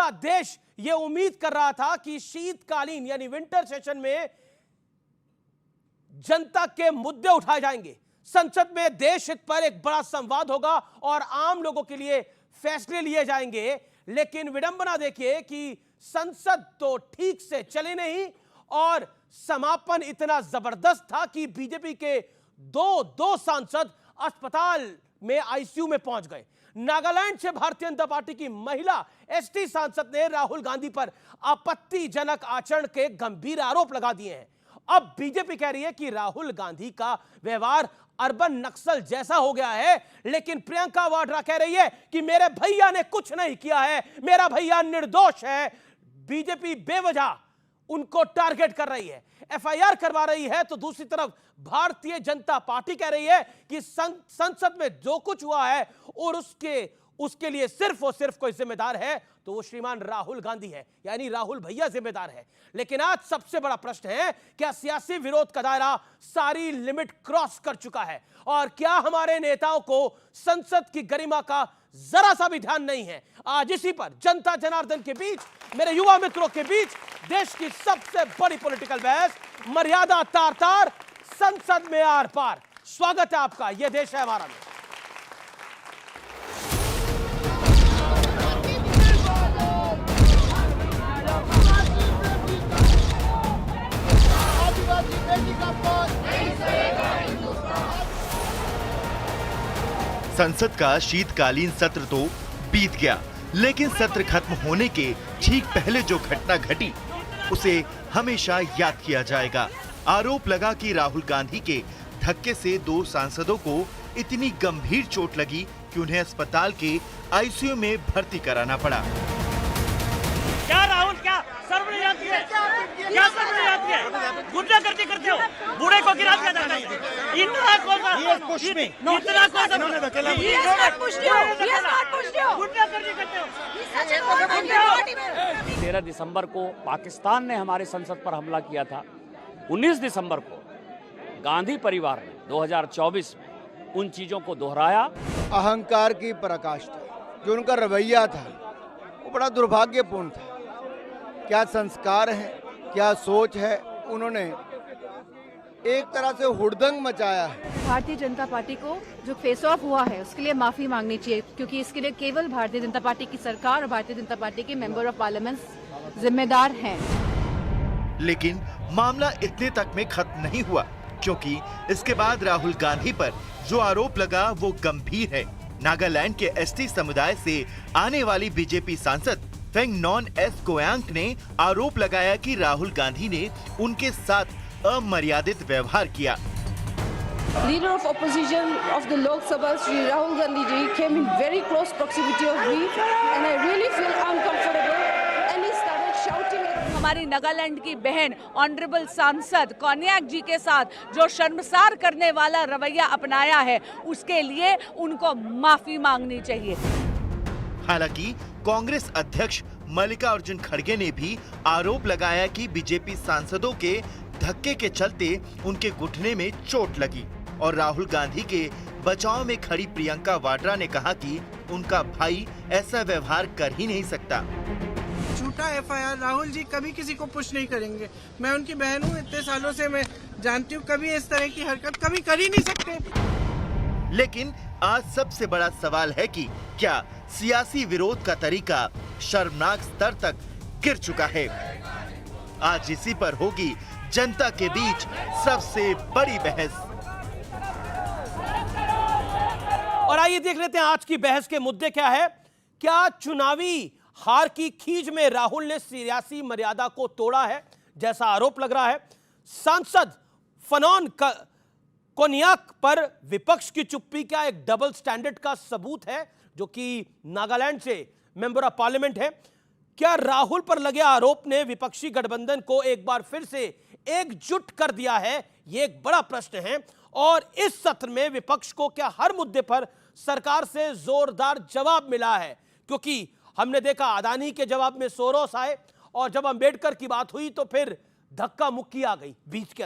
पूरा देश यह उम्मीद कर रहा था कि शीतकालीन यानी विंटर सेशन में जनता के मुद्दे उठाए जाएंगे, संसद में देश हित पर एक बड़ा संवाद होगा और आम लोगों के लिए फैसले लिए जाएंगे। लेकिन विडंबना देखिए कि संसद तो ठीक से चले नहीं और समापन इतना जबरदस्त था कि बीजेपी के दो सांसद अस्पताल में आईसीयू में पहुंच गए। नागालैंड से भारतीय जनता पार्टी की महिला एसटी सांसद ने राहुल गांधी पर आपत्तिजनक आचरण के गंभीर आरोप लगा दिए हैं। अब बीजेपी कह रही है कि राहुल गांधी का व्यवहार अर्बन नक्सल जैसा हो गया है, लेकिन प्रियंका वाड्रा कह रही है कि मेरे भैया ने कुछ नहीं किया है, मेरा भैया निर्दोष है। बीजेपी बेवजह उनको टारगेट कर रही है, एफआईआर करवा रही है, तो दूसरी तरफ भारतीय जनता पार्टी कह रही है कि संसद में जो कुछ हुआ है और उसके लिए सिर्फ और सिर्फ कोई जिम्मेदार है तो वो श्रीमान राहुल गांधी है, यानी राहुल भैया जिम्मेदार है। लेकिन आज सबसे बड़ा प्रश्न है, क्या सियासी विरोध का दायरा सारी लिमिट क्रॉस कर चुका है और क्या हमारे नेताओं को संसद की गरिमा का जरा सा भी ध्यान नहीं है? आज इसी पर जनता जनार्दन के बीच, मेरे युवा मित्रों के बीच देश की सबसे बड़ी पॉलिटिकल बहस, मर्यादा तार तार, संसद में आर पार। स्वागत है आपका, यह देश है हमारा में। संसद का शीतकालीन सत्र तो बीत गया, लेकिन सत्र खत्म होने के ठीक पहले जो घटना घटी उसे हमेशा याद किया जाएगा। आरोप लगा कि राहुल गांधी के धक्के से दो सांसदों को इतनी गंभीर चोट लगी कि उन्हें अस्पताल के आईसीयू में भर्ती कराना पड़ा। क्या राहुल, क्या शर्म नहीं आती है? क्या शर्म नहीं आती है? गुंडा करते हो, बूढ़े को गिरा दिया जाता है। इतना कौन सा गुंडा करते हो? 13 दिसंबर को पाकिस्तान ने हमारे संसद पर हमला किया था। 19 दिसंबर को गांधी परिवार ने 2024 में उन चीजों को दोहराया। अहंकार की पराकाष्ठा, जो उनका रवैया था वो बड़ा दुर्भाग्यपूर्ण था। क्या संस्कार है, क्या सोच है, उन्होंने एक तरह से हुड़दंग मचाया है। भारतीय जनता पार्टी को जो फेस ऑफ हुआ है उसके लिए माफी मांगनी चाहिए, क्योंकि इसके लिए केवल भारतीय जनता पार्टी की सरकार और भारतीय जनता पार्टी के मेंबर ऑफ पार्लियामेंट जिम्मेदार हैं। लेकिन मामला इतने तक में खत्म नहीं हुआ, क्योंकि इसके बाद राहुल गांधी पर जो आरोप लगा वो गंभीर है। नागालैंड के एसटी समुदाय से आने वाली बीजेपी सांसद फेंगनॉन एस गोयांग ने आरोप लगाया कि राहुल गांधी ने उनके साथ अमर्यादित व्यवहार किया। Leader of opposition of the Lok Sabha, Shri Rahul Gandhi ji, came in very close proximity of me, and I really feel uncomfortable. And he started shouting. हमारी नागालैंड की बहन ऑनरेबल सांसद कोन्याक जी के साथ जो शर्मसार करने वाला रवैया अपनाया है, उसके लिए उनको माफी मांगनी चाहिए। हालांकि कांग्रेस अध्यक्ष मल्लिकार्जुन खड़गे ने भी आरोप लगाया कि बीजेपी सांसदों के धक्के के चलते उनके घुटने में चोट लगी और राहुल गांधी के बचाव में खड़ी प्रियंका वाड्रा ने कहा कि उनका भाई ऐसा व्यवहार कर ही नहीं सकता। झूठा एफआईआर, राहुल जी कभी किसी को पुश नहीं करेंगे। मैं उनकी बहन हूँ, इतने सालों से मैं जानती हूँ, कभी इस तरह की हरकत कभी कर ही नहीं सकते। लेकिन आज सबसे बड़ा सवाल है कि क्या सियासी विरोध का तरीका शर्मनाक स्तर तक गिर चुका है? आज इसी पर होगी जनता के बीच सबसे बड़ी बहस। और आइए देख लेते हैं आज की बहस के मुद्दे क्या है। क्या चुनावी हार की खींच में राहुल ने सियासी मर्यादा को तोड़ा है, जैसा आरोप लग रहा है? सांसद फनॉन कोन्याक पर विपक्ष की चुप्पी क्या एक डबल स्टैंडर्ड का सबूत है, जो कि नागालैंड से मेंबर ऑफ पार्लियामेंट है? क्या राहुल पर लगे आरोप ने विपक्षी गठबंधन को एक बार फिर से एकजुट कर दिया है? यह एक बड़ा प्रश्न है। और इस सत्र में विपक्ष को क्या हर मुद्दे पर सरकार से जोरदार जवाब मिला है? क्योंकि हमने देखा अदानी के जवाब में सोरोस आए और जब अंबेडकर की बात हुई तो फिर धक्का मुक्की आ गई बीच के अंदर।